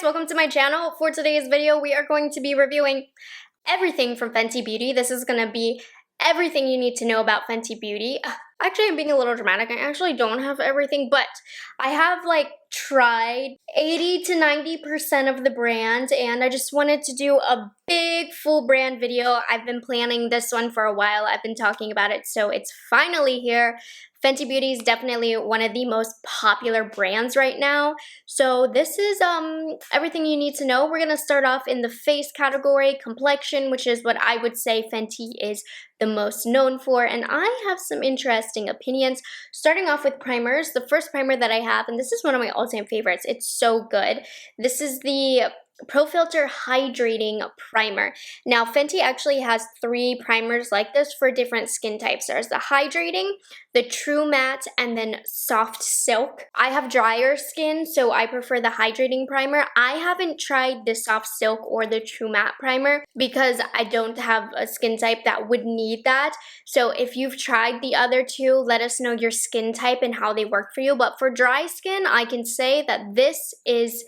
guys, welcome to my channel. For today's video, we are going to be reviewing everything from Fenty Beauty. This is going to be everything you need to know about Fenty Beauty. Actually, I'm being a little dramatic. I actually don't have everything, but I have tried 80 to 90% of the brand, and I just wanted to do a big full brand video. I've been planning this one for a while. I've been talking about it, so it's finally here. Fenty Beauty is definitely one of the most popular brands right now. So this is everything you need to know. We're gonna start off in the face category, complexion, which is what I would say Fenty is the most known for, and I have some interesting opinions. Starting off with primers, the first primer that I have, and this is one of my all-time favorites, it's so good. This is the Pro Filter Hydrating Primer. Now, Fenty actually has 3 primers like this for different skin types. There's the Hydrating, the True Matte, and then Soft Silk. I have drier skin, so I prefer the Hydrating Primer. I haven't tried the Soft Silk or the True Matte Primer because I don't have a skin type that would need that. So if you've tried the other 2, let us know your skin type and how they work for you. But for dry skin, I can say that this is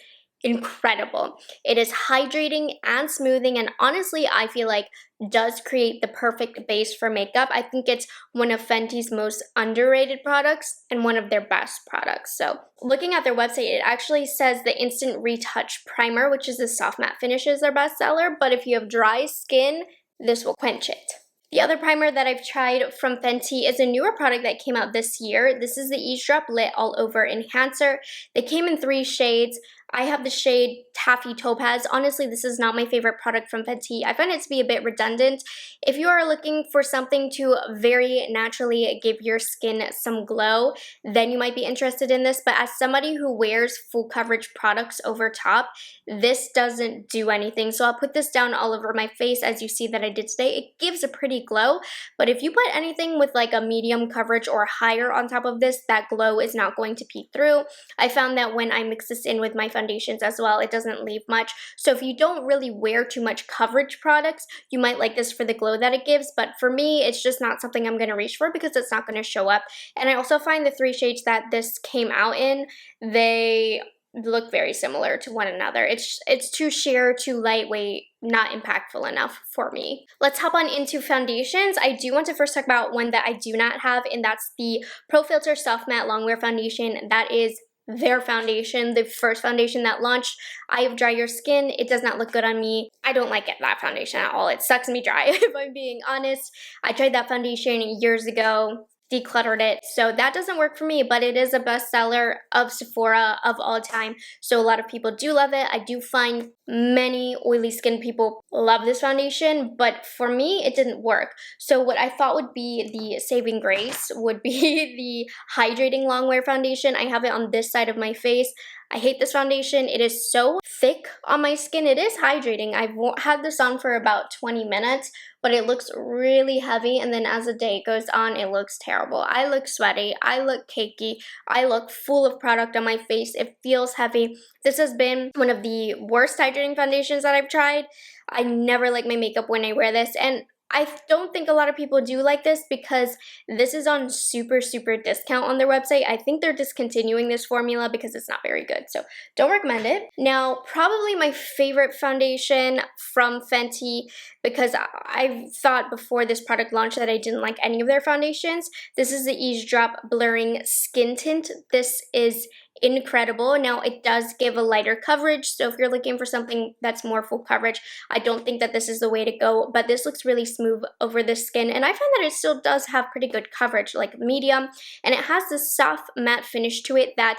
incredible. It is hydrating and smoothing, and honestly, I feel like does create the perfect base for makeup. I think it's one of Fenty's most underrated products and one of their best products. So looking at their website, it actually says the Instant Retouch Primer, which is the soft matte finish, is their best seller, but if you have dry skin, this will quench it. The other primer that I've tried from Fenty is a newer product that came out this year. This is the Eavesdrop Lit All Over Enhancer. They came in 3 shades. I have the shade Taffy Topaz. Honestly, this is not my favorite product from Fenty. I find it to be a bit redundant. If you are looking for something to very naturally give your skin some glow, then you might be interested in this. But as somebody who wears full coverage products over top, this doesn't do anything. So I'll put this down all over my face as you see that I did today. It gives a pretty glow, but if you put anything with a medium coverage or higher on top of this, that glow is not going to peek through. I found that when I mix this in with my foundations as well, it doesn't leave much. So if you don't really wear too much coverage products, you might like this for the glow that it gives, but for me, it's just not something I'm going to reach for because it's not going to show up. And I also find the 3 shades that this came out in, they look very similar to one another. It's too sheer, too lightweight, not impactful enough for me. Let's hop on into foundations. I do want to first talk about one that I do not have, and that's the Pro Filter Soft Matte Longwear Foundation. That is their foundation, the first foundation that launched. I have drier skin. It does not look good on me. I don't like that foundation at all. It sucks me dry, if I'm being honest. I tried that foundation years ago, decluttered it, so that doesn't work for me, but it is a bestseller of Sephora of all time, so a lot of people do love it. I do find many oily skin people love this foundation, but for me, it didn't work. So what I thought would be the saving grace would be the Hydrating Longwear Foundation. I have it on this side of my face. I hate this foundation. It is so thick on my skin. It is hydrating. I've had this on for about 20 minutes, but it looks really heavy, and then as the day goes on, it looks terrible. I look sweaty. I look cakey. I look full of product on my face. It feels heavy. This has been one of the worst hydrating foundations that I've tried. I never like my makeup when I wear this, and I don't think a lot of people do like this because this is on super discount on their website. I think they're discontinuing this formula because it's not very good, so don't recommend it. Now, probably my favorite foundation from Fenty, because I thought before this product launched that I didn't like any of their foundations. This is the Eavesdrop Blurring Skin Tint. This is incredible. Now, it does give a lighter coverage, so if you're looking for something that's more full coverage, I don't think that this is the way to go, but this looks really smooth over the skin, and I find that it still does have pretty good coverage, like medium, and it has this soft matte finish to it that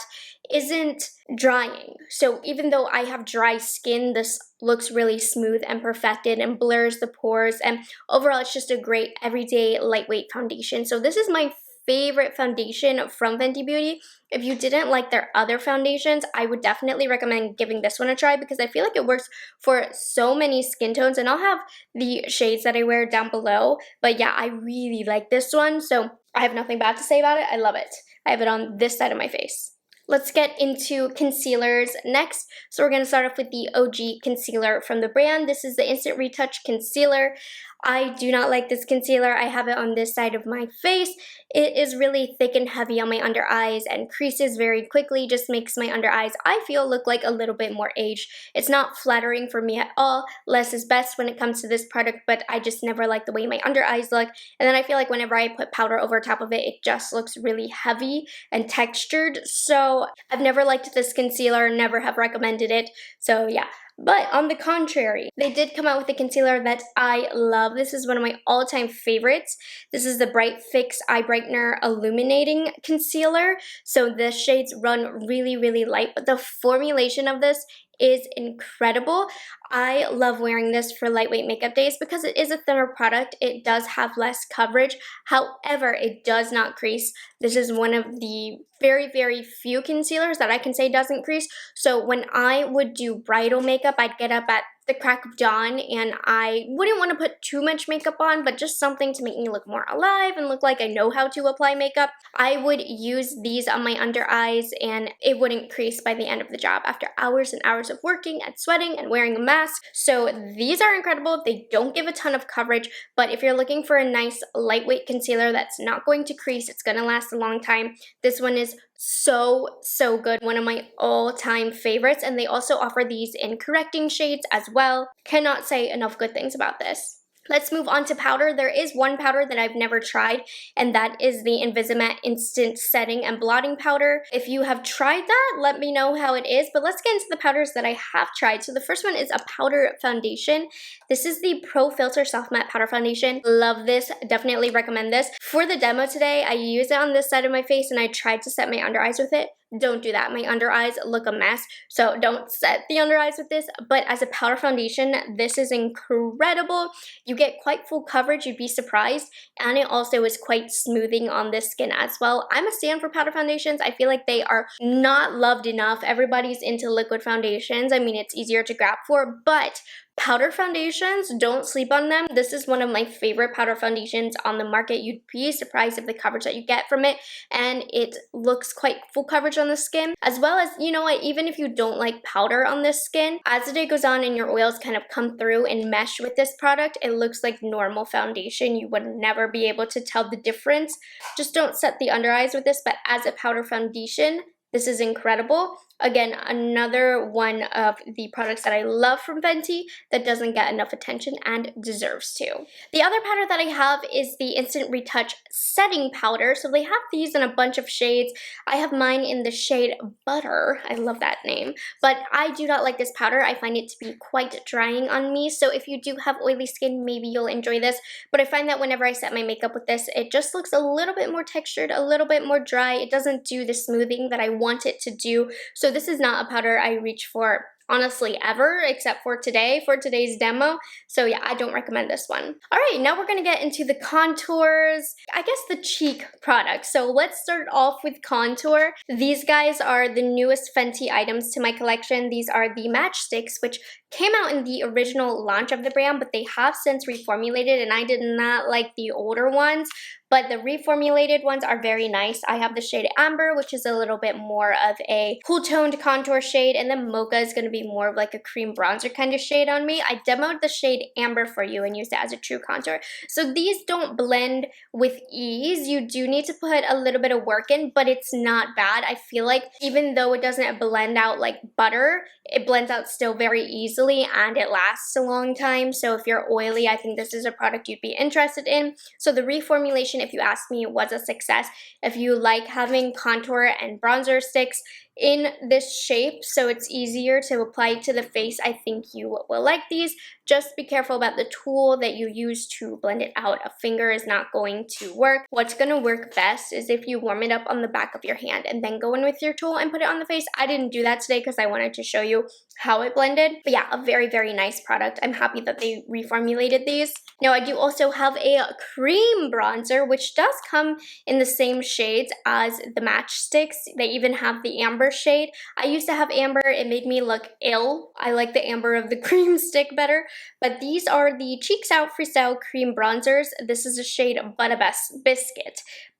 isn't drying. So even though I have dry skin, this looks really smooth and perfected and blurs the pores, and overall, it's just a great everyday lightweight foundation. So this is my favorite foundation from Fenty Beauty. If you didn't like their other foundations, I would definitely recommend giving this one a try because I feel like it works for so many skin tones, and I'll have the shades that I wear down below. But yeah, I really like this one, so I have nothing bad to say about it. I love it. I have it on this side of my face. Let's get into concealers next. So we're going to start off with the OG concealer from the brand. This is the Instant Retouch Concealer. I do not like this concealer. I have it on this side of my face. It is really thick and heavy on my under eyes and creases very quickly, just makes my under eyes, I feel, look like a little bit more aged. It's not flattering for me at all. Less is best when it comes to this product, but I just never like the way my under eyes look. And then I feel like whenever I put powder over top of it, it just looks really heavy and textured. So I've never liked this concealer, never have recommended it. So yeah. But on the contrary, they did come out with a concealer that I love. This is one of my all-time favorites. This is the Bright Fix Eye Brightener Illuminating Concealer. So the shades run really, really light, but the formulation of this is incredible. I love wearing this for lightweight makeup days because it is a thinner product. It does have less coverage. However, it does not crease. This is one of the very, very few concealers that I can say doesn't crease. So when I would do bridal makeup, I'd get up at the crack of dawn and I wouldn't want to put too much makeup on, but just something to make me look more alive and look like I know how to apply makeup. I would use these on my under eyes and it wouldn't crease by the end of the job after hours and hours of working and sweating and wearing a mask. So these are incredible. They don't give a ton of coverage, but if you're looking for a nice lightweight concealer that's not going to crease, it's going to last a long time, this one is so good. One of my all-time favorites, and they also offer these in correcting shades as well. Cannot say enough good things about this. Let's move on to powder. There is one powder that I've never tried, and that is the Invisimatte Instant Setting and Blotting Powder. If you have tried that, let me know how it is, but let's get into the powders that I have tried. So the first one is a powder foundation. This is the Pro Filter Soft Matte Powder Foundation. Love this, definitely recommend this. For the demo today, I used it on this side of my face and I tried to set my under eyes with it. Don't do that. My under eyes look a mess, so don't set the under eyes with this. But as a powder foundation, this is incredible. You get quite full coverage, you'd be surprised, and it also is quite smoothing on the skin as well. I'm a stan for powder foundations. I feel like they are not loved enough. Everybody's into liquid foundations. I mean, it's easier to grab for, but powder foundations, don't sleep on them. This is one of my favorite powder foundations on the market. You'd be surprised at the coverage that you get from it, and it looks quite full coverage on the skin. As well as, you know what, even if you don't like powder on this skin, as the day goes on and your oils kind of come through and mesh with this product, it looks like normal foundation. You would never be able to tell the difference. Just don't set the under eyes with this, but as a powder foundation, this is incredible. Again, another one of the products that I love from Fenty that doesn't get enough attention and deserves to. The other powder that I have is the Instant Retouch Setting Powder. So they have these in a bunch of shades. I have mine in the shade Butter. I love that name. But I do not like this powder. I find it to be quite drying on me. So if you do have oily skin, maybe you'll enjoy this. But I find that whenever I set my makeup with this, it just looks a little bit more textured, a little bit more dry. It doesn't do the smoothing that I want it to do. So this is not a powder I reach for honestly ever, except for today, for today's demo. So yeah, I don't recommend this one. All right, now we're gonna get into the contours, I guess the cheek products. So let's start off with contour. These guys are the newest Fenty items to my collection. These are the matchsticks, which came out in the original launch of the brand, but they have since reformulated, and I did not like the older ones. But the reformulated ones are very nice. I have the shade Amber, which is a little bit more of a cool-toned contour shade, and then Mocha is going to be more of like a cream bronzer kind of shade on me. I demoed the shade Amber for you and used it as a true contour. So these don't blend with ease. You do need to put a little bit of work in, but it's not bad. I feel like even though it doesn't blend out like butter, it blends out still very easily and it lasts a long time. So if you're oily, I think this is a product you'd be interested in. So the reformulation, if you ask me, was a success. If you like having contour and bronzer sticks in this shape so it's easier to apply to the face, I think you will like these. Just be careful about the tool that you use to blend it out. A finger is not going to work. What's going to work best is if you warm it up on the back of your hand and then go in with your tool and put it on the face. I didn't do that today because I wanted to show you how it blended. But yeah, a very, very nice product. I'm happy that they reformulated these. Now I do also have a cream bronzer, which does come in the same shades as the matchsticks. They even have the amber shade. I used to have amber. It made me look ill. I like the amber of the cream stick better. But these are the Cheeks Out Freestyle Cream Bronzers. This is a shade Butterbest Biscuit.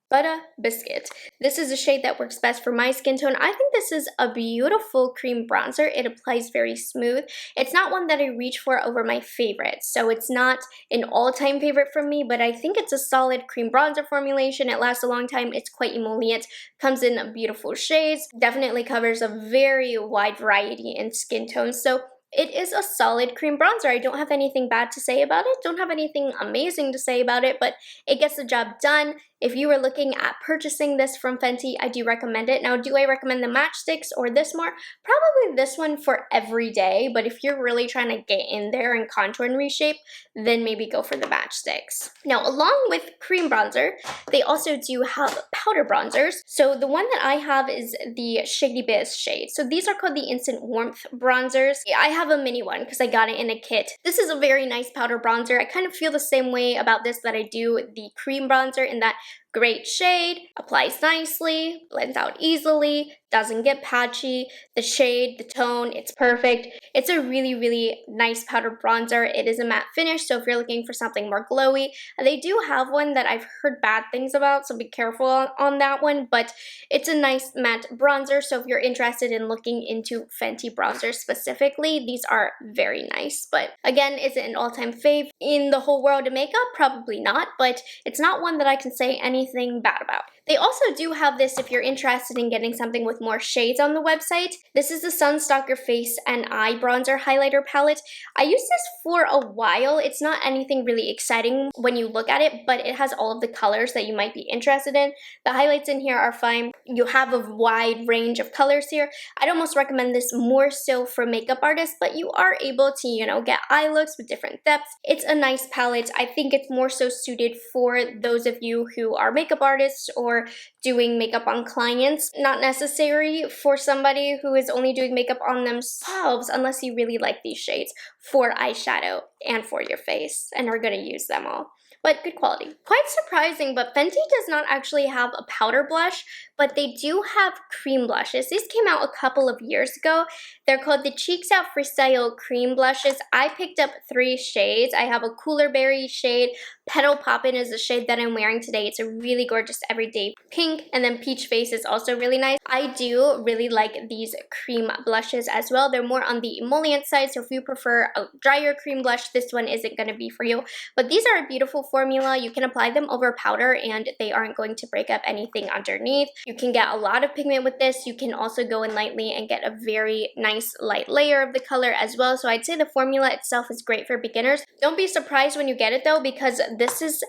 Butter Biscuit. This is a shade that works best for my skin tone. I think this is a beautiful cream bronzer. It applies very smooth. It's not one that I reach for over my favorites, so it's not an all-time favorite from me, but I think it's a solid cream bronzer formulation. It lasts a long time. It's quite emollient, comes in beautiful shades, definitely covers a very wide variety in skin tones. So it is a solid cream bronzer. I don't have anything bad to say about it, don't have anything amazing to say about it, but it gets the job done. If you were looking at purchasing this from Fenty, I do recommend it. Now, do I recommend the matchsticks or this more? Probably this one for every day, but if you're really trying to get in there and contour and reshape, then maybe go for the matchsticks. Now, along with cream bronzer, they also do have powder bronzers. So the one that I have is the Shady Biz shade. So these are called the Instant Warmth bronzers. I have a mini one because I got it in a kit. This is a very nice powder bronzer. I kind of feel the same way about this that I do the cream bronzer, in that great shade, applies nicely, blends out easily, doesn't get patchy. The shade, the tone, it's perfect. It's a really, really nice powder bronzer. It is a matte finish, so if you're looking for something more glowy, they do have one that I've heard bad things about, so be careful on that one, but it's a nice matte bronzer, so if you're interested in looking into Fenty bronzers specifically, these are very nice. But again, is it an all-time fave in the whole world of makeup? Probably not, but it's not one that I can say anything bad about. They also do have this if you're interested in getting something with more shades on the website. This is the Sunstalker Face and Eye Bronzer Highlighter Palette. I used this for a while. It's not anything really exciting when you look at it, but it has all of the colors that you might be interested in. The highlights in here are fine. You have a wide range of colors here. I'd almost recommend this more so for makeup artists, but you are able to, you know, get eye looks with different depths. It's a nice palette. I think it's more so suited for those of you who are makeup artists or doing makeup on clients, not necessary for somebody who is only doing makeup on themselves, unless you really like these shades for eyeshadow and for your face and are going to use them all. But good quality. Quite surprising, but Fenty does not actually have a powder blush, but they do have cream blushes. These came out a couple of years ago. They're called the Cheeks Out Freestyle Cream Blushes. I picked up 3 shades. I have a Cooler Berry shade. Petal Poppin' is the shade that I'm wearing today. It's a really gorgeous everyday pink, and then Peach Face is also really nice. I do really like these cream blushes as well. They're more on the emollient side, so if you prefer a drier cream blush, this one isn't going to be for you. But these are a beautiful formula. You can apply them over powder and they aren't going to break up anything underneath. You can get a lot of pigment with this. You can also go in lightly and get a very nice light layer of the color as well. So I'd say the formula itself is great for beginners. Don't be surprised when you get it though, because this is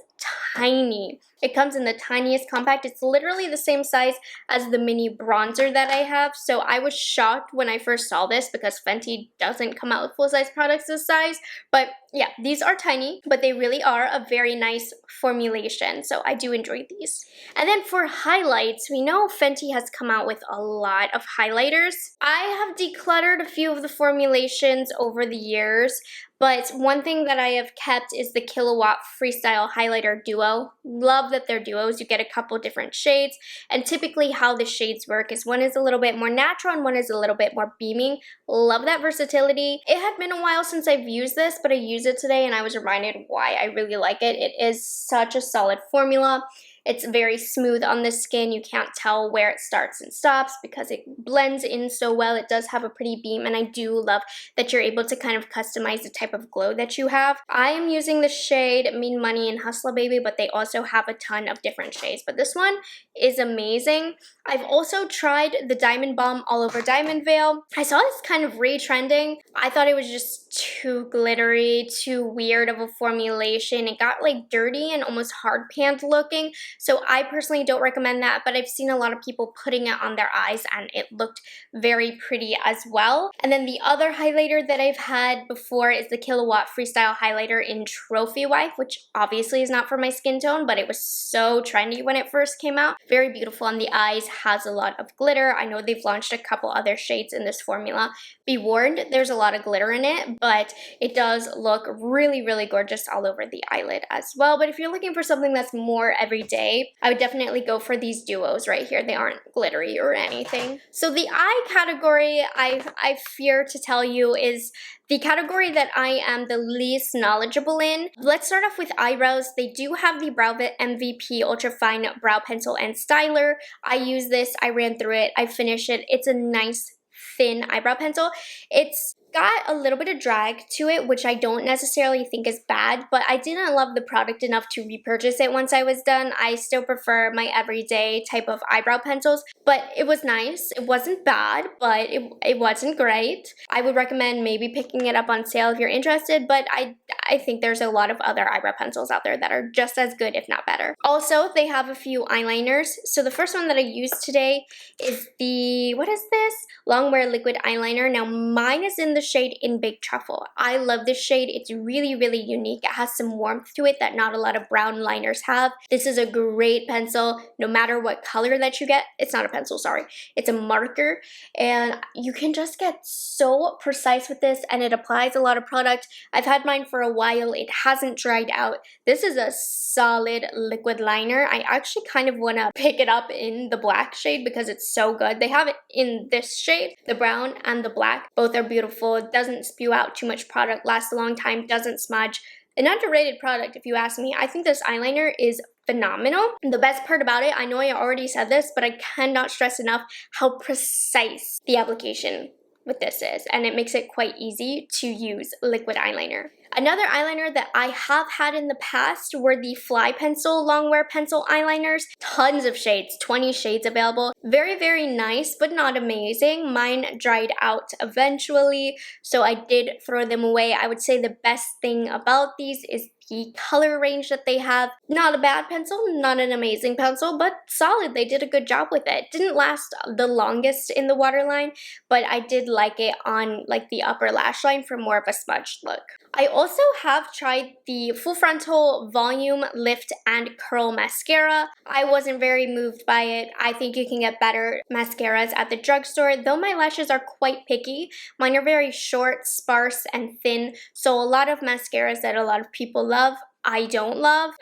tiny. It comes in the tiniest compact. It's literally the same size as the mini bronzer that I have. So I was shocked when I first saw this because Fenty doesn't come out with full-size products this size. But yeah, these are tiny, but they really are a very nice formulation. So I do enjoy these. And then for highlights, we know Fenty has come out with a lot of highlighters. I have decluttered a few of the formulations over the years, but one thing that I have kept is the Killawatt Freestyle Highlighter Duo. Love that they're duos. You get a couple different shades, and typically how the shades work is one is a little bit more natural and one is a little bit more beaming. Love that versatility. It had been a while since I've used this, but I used it today and I was reminded why I really like it. It is such a solid formula. It's very smooth on the skin. You can't tell where it starts and stops because it blends in so well. It does have a pretty beam, and I do love that you're able to kind of customize the type of glow that you have. I am using the shade Mean Money and Hustler Baby, but they also have a ton of different shades. But this one is amazing. I've also tried the Diamond Balm All Over Diamond Veil. I saw this kind of re-trending. I thought it was just too glittery, too weird of a formulation. It got like dirty and almost hard panned looking. So I personally don't recommend that, but I've seen a lot of people putting it on their eyes and it looked very pretty as well. And then the other highlighter that I've had before is the Killawatt Freestyle Highlighter in Trophy Wife, which obviously is not for my skin tone, but it was so trendy when it first came out. Very beautiful on the eyes, has a lot of glitter. I know they've launched a couple other shades in this formula. Be warned, there's a lot of glitter in it, but it does look really, really gorgeous all over the eyelid as well. But if you're looking for something that's more everyday, day, I would definitely go for these duos right here. They aren't glittery or anything. So the eye category, I fear to tell you, is the category that I am the least knowledgeable in. Let's start off with eyebrows. They do have the Browvit MVP Ultra Fine Brow Pencil and Styler. I use this, I ran through it, I finished it. It's a nice thin eyebrow pencil. It's got a little bit of drag to it, which I don't necessarily think is bad, but I didn't love the product enough to repurchase it once I was done. I still prefer my everyday type of eyebrow pencils, but it was nice. It wasn't bad, but it wasn't great. I would recommend maybe picking it up on sale if you're interested, but I think there's a lot of other eyebrow pencils out there that are just as good, if not better. Also, they have a few eyeliners. So the first one that I used today is the, what is this? Longwear Liquid Eyeliner. Now mine is in the shade In Big Truffle. I love this shade. It's really, really unique. It has some warmth to it that not a lot of brown liners have. This is a great pencil, no matter what color that you get. It's not a pencil, sorry. It's a marker, and you can just get so precise with this, and it applies a lot of product. I've had mine for a while. It hasn't dried out. This is a solid liquid liner. I actually kind of want to pick it up in the black shade because it's so good. They have it in this shade, the brown and the black. Both are beautiful. It doesn't spew out too much product, lasts a long time, doesn't smudge. An underrated product, if you ask me. I think this eyeliner is phenomenal. And the best part about it, I know I already said this, but I cannot stress enough how precise the application with this is, and it makes it quite easy to use liquid eyeliner. Another eyeliner that I have had in the past were the Fly Pencil Longwear Pencil Eyeliners. Tons of shades, 20 shades available. Very, very nice, but not amazing. Mine dried out eventually, so I did throw them away. I would say the best thing about these is the color range that they have. Not a bad pencil, not an amazing pencil, but solid. They did a good job with it. Didn't last the longest in the waterline, but I did like it on like the upper lash line for more of a smudged look. I also have tried the Full Frontal Volume Lift and Curl Mascara. I wasn't very moved by it. I think you can get better mascaras at the drugstore, though my lashes are quite picky. Mine are very short, sparse, and thin, so a lot of mascaras that a lot of people love, I don't love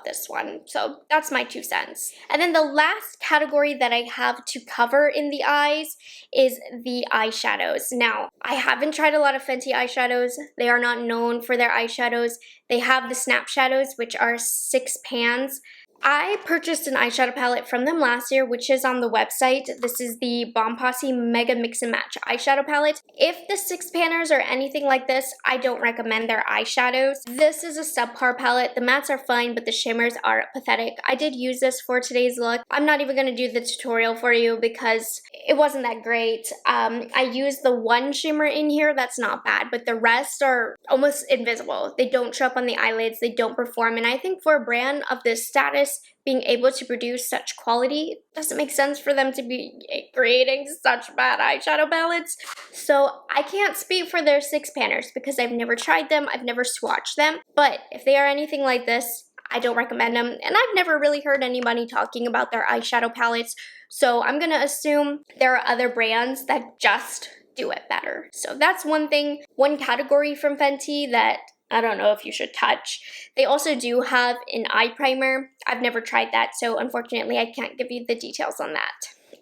this one. So that's my 2 cents. And then the last category that I have to cover in the eyes is the eyeshadows. Now, I haven't tried a lot of Fenty eyeshadows. They are not known for their eyeshadows. They have the Snap Shadows, which are 6 pans. I purchased an eyeshadow palette from them last year, which is on the website. This is the Bomb Posse Mega Mix and Match eyeshadow palette. If the 6 panners are anything like this, I don't recommend their eyeshadows. This is a subpar palette. The mattes are fine, but the shimmers are pathetic. I did use this for today's look. I'm not even going to do the tutorial for you because it wasn't that great. I used the one shimmer in here that's not bad, but the rest are almost invisible. They don't show up on the eyelids. They don't perform, and I think for a brand of this status, being able to produce such quality, doesn't make sense for them to be creating such bad eyeshadow palettes. So I can't speak for their 6 panners because I've never tried them, I've never swatched them, but if they are anything like this, I don't recommend them, and I've never really heard anybody talking about their eyeshadow palettes, so I'm gonna assume there are other brands that just do it better. So that's one thing, one category from Fenty that I don't know if you should touch. They also do have an eye primer. I've never tried that, so unfortunately I can't give you the details on that.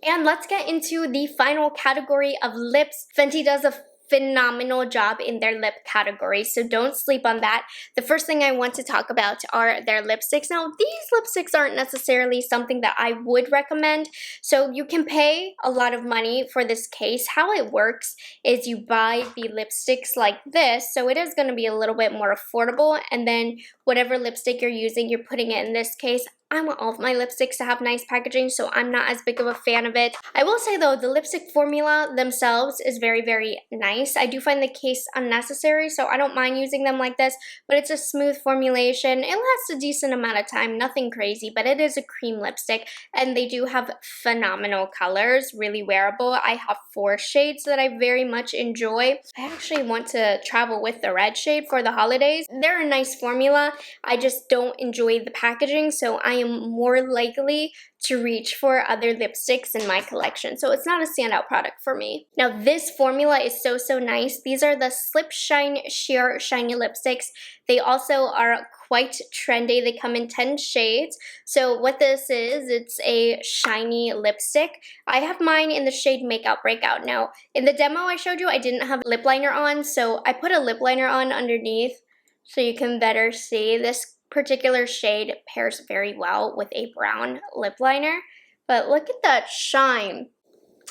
And let's get into the final category of lips. Fenty does a phenomenal job in their lip category, so don't sleep on that. The first thing I want to talk about are their lipsticks. Now, these lipsticks aren't necessarily something that I would recommend, so you can pay a lot of money for this case. How it works is you buy the lipsticks like this, so it is going to be a little bit more affordable, and then whatever lipstick you're using, you're putting it in this case. I want all of my lipsticks to have nice packaging, so I'm not as big of a fan of it. I will say though, the lipstick formula themselves is very, very nice. I do find the case unnecessary, so I don't mind using them like this, but it's a smooth formulation. It lasts a decent amount of time, nothing crazy, but it is a cream lipstick, and they do have phenomenal colors, really wearable. I have 4 shades that I very much enjoy. I actually want to travel with the red shade for the holidays. They're a nice formula. I just don't enjoy the packaging, so I am more likely to reach for other lipsticks in my collection. So it's not a standout product for me. Now this formula is so nice. These are the Slip Shine Sheer Shiny Lipsticks. They also are quite trendy. They come in 10 shades. So what this is, it's a shiny lipstick. I have mine in the shade Makeout Breakout. Now in the demo I showed you, I didn't have lip liner on, so I put a lip liner on underneath so you can better see. This particular shade pairs very well with a brown lip liner, but look at that shine.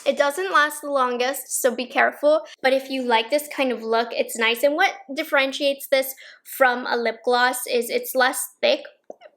It doesn't last the longest, so be careful, but if you like this kind of look, it's nice. And what differentiates this from a lip gloss is it's less thick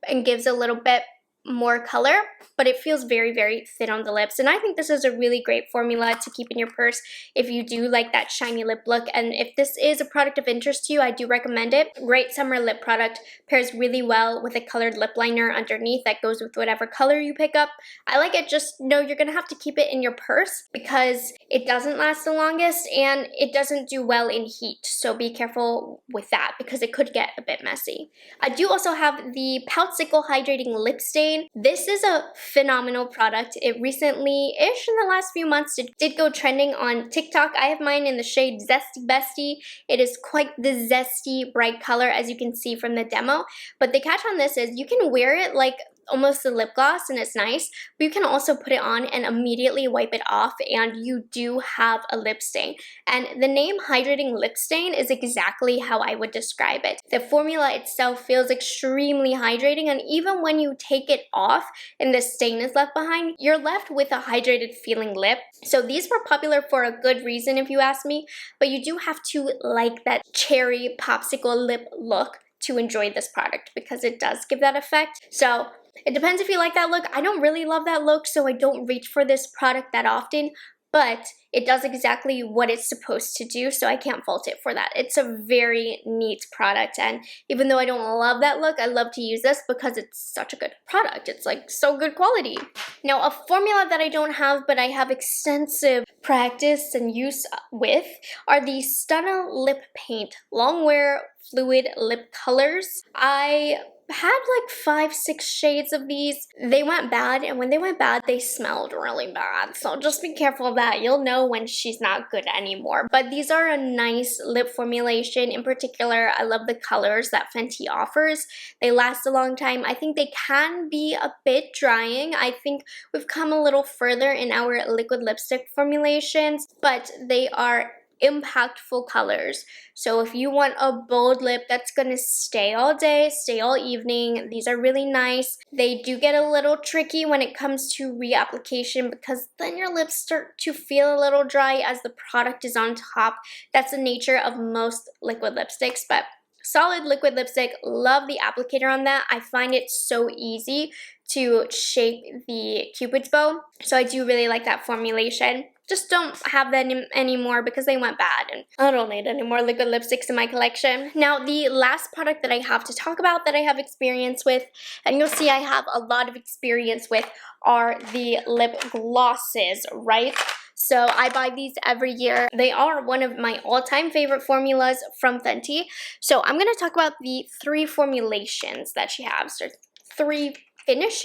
and gives a little bit more color, but it feels very thin on the lips. And I think this is a really great formula to keep in your purse if you do like that shiny lip look. And if this is a product of interest to you, I do recommend it. Great summer lip product, pairs really well with a colored lip liner underneath that goes with whatever color you pick up. I like it. Just know you're gonna have to keep it in your purse because it doesn't last the longest and it doesn't do well in heat, so be careful with that because it could get a bit messy. I do also have the Poutsicle Hydrating Lip Stain. This is a phenomenal product. It recently-ish in the last few months did go trending on TikTok. I have mine in the shade Zesty Bestie. It is quite the zesty bright color as you can see from the demo, but the catch on this is you can wear it like almost a lip gloss and it's nice, but you can also put it on and immediately wipe it off and you do have a lip stain. And the name Hydrating Lip Stain is exactly how I would describe it. The formula itself feels extremely hydrating, and even when you take it off and the stain is left behind, you're left with a hydrated feeling lip. So these were popular for a good reason if you ask me, but you do have to like that cherry popsicle lip look to enjoy this product because it does give that effect. So it depends if you like that look. I don't really love that look, so I don't reach for this product that often, but it does exactly what it's supposed to do, so I can't fault it for that. It's a very neat product, and even though I don't love that look, I love to use this because it's such a good product. It's like so good quality. Now, a formula that I don't have, but I have extensive practice and use with are the Stunna Lip Paint Long Wear Fluid Lip Colors. I had like 5-6 shades of these. They went bad, and when they went bad, they smelled really bad. So just be careful of that. You'll know when she's not good anymore. But these are a nice lip formulation. In particular, I love the colors that Fenty offers. They last a long time. I think they can be a bit drying. I think we've come a little further in our liquid lipstick formulations, but they are impactful colors. So if you want a bold lip that's gonna stay all day, stay all evening, these are really nice. They do get a little tricky when it comes to reapplication because then your lips start to feel a little dry as the product is on top. That's the nature of most liquid lipsticks, but solid liquid lipstick, love the applicator on that. I find it so easy to shape the Cupid's bow, so I do really like that formulation. Just don't have that anymore because they went bad, and I don't need any more liquid lipsticks in my collection. Now, the last product that I have to talk about that I have experience with, and you'll see I have a lot of experience with, are the lip glosses, right? So I buy these every year. They are one of my all-time favorite formulas from Fenty. So I'm going to talk about the 3 formulations that she has. There's 3 finishes.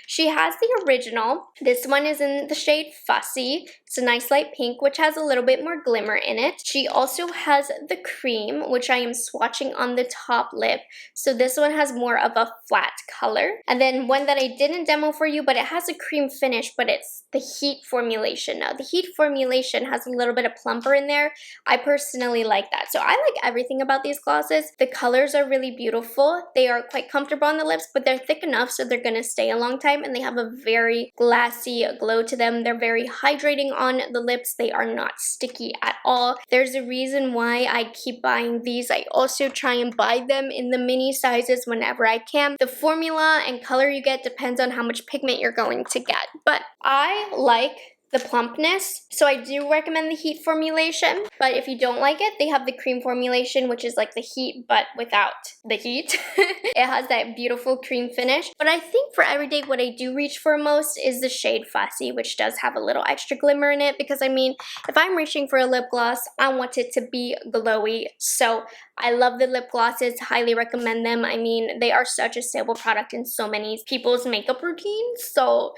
She has the original. This one is in the shade Fussy. It's a nice light pink, which has a little bit more glimmer in it. She also has the cream, which I am swatching on the top lip. So this one has more of a flat color. And then one that I didn't demo for you, but it has a cream finish, but it's the heat formulation. Now, the heat formulation has a little bit of plumper in there. I personally like that. So I like everything about these glosses. The colors are really beautiful. They are quite comfortable on the lips, but they're thick enough so they're going to stay a long time, and they have a very glassy glow to them. They're very hydrating on the lips. They are not sticky at all. There's a reason why I keep buying these. I also try and buy them in the mini sizes whenever I can. The formula and color you get depends on how much pigment you're going to get, but I like the plumpness. So I do recommend the heat formulation, but if you don't like it, they have the cream formulation, which is like the heat, but without the heat. It has that beautiful cream finish. But I think for everyday, what I do reach for most is the shade Fussy, which does have a little extra glimmer in it, because I mean, if I'm reaching for a lip gloss, I want it to be glowy. So I love the lip glosses, highly recommend them. I mean, they are such a stable product in so many people's makeup routines, so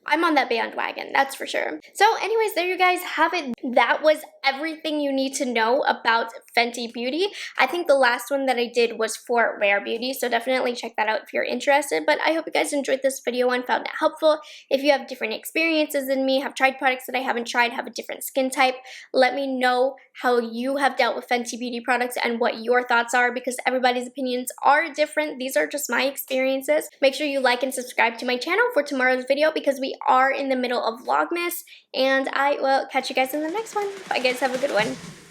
I'm on that bandwagon, that's for sure. So anyways, there you guys have it. That was everything you need to know about Fenty Beauty. I think the last one that I did was for Rare Beauty, so definitely check that out if you're interested. But I hope you guys enjoyed this video and found it helpful. If you have different experiences than me, have tried products that I haven't tried, have a different skin type, let me know how you have dealt with Fenty Beauty products and what your thoughts are, because everybody's opinions are different. These are just my experiences. Make sure you like and subscribe to my channel for tomorrow's video, because we are in the middle of Vlogmas, and I will catch you guys in the next one. Bye guys, have a good one.